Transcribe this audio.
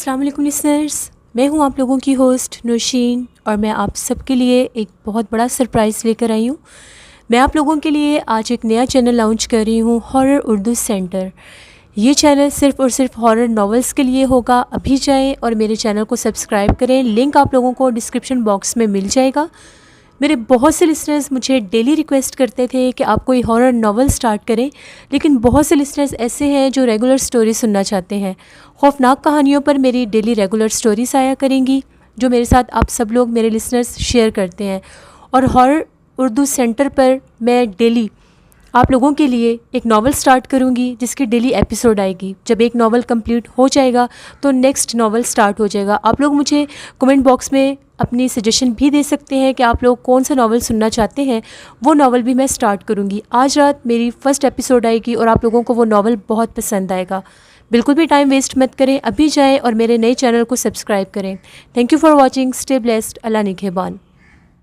अस्सलाम वालेकुम लिसनर्स, मैं हूं आप लोगों की होस्ट नौशीन और मैं आप सबके लिए एक बहुत बड़ा सरप्राइज़ लेकर आई हूं। मैं आप लोगों के लिए आज एक नया चैनल लॉन्च कर रही हूं, हॉरर उर्दू सेंटर। ये चैनल सिर्फ़ और सिर्फ हॉरर नॉवेल्स के लिए होगा। अभी जाएं और मेरे चैनल को सब्सक्राइब करें, लिंक आप लोगों को डिस्क्रिप्शन बॉक्स में मिल जाएगा। मेरे बहुत से लिसनर्स मुझे डेली रिक्वेस्ट करते थे कि आप कोई हॉरर नावल स्टार्ट करें, लेकिन बहुत से लिसनर्स ऐसे हैं जो रेगुलर स्टोरी सुनना चाहते हैं। खौफनाक कहानियों पर मेरी डेली रेगुलर स्टोरीज आया करेंगी, जो मेरे साथ आप सब लोग मेरे लिसनर्स शेयर करते हैं। और हॉरर उर्दू सेंटर पर मैं डेली आप लोगों के लिए एक नावल स्टार्ट करूंगी, जिसकी डेली एपिसोड आएगी। जब एक नावल कंप्लीट हो जाएगा तो नेक्स्ट नावल स्टार्ट हो जाएगा। आप लोग मुझे कमेंट बॉक्स में अपनी सजेशन भी दे सकते हैं कि आप लोग कौन सा नावल सुनना चाहते हैं, वो नावल भी मैं स्टार्ट करूंगी। आज रात मेरी फर्स्ट एपिसोड आएगी और आप लोगों को वो नावल बहुत पसंद आएगा। बिल्कुल भी टाइम वेस्ट मत करें, अभी जाएं और मेरे नए चैनल को सब्सक्राइब करें। Thank you for watching, stay blessed, अल्लाह निगहबान।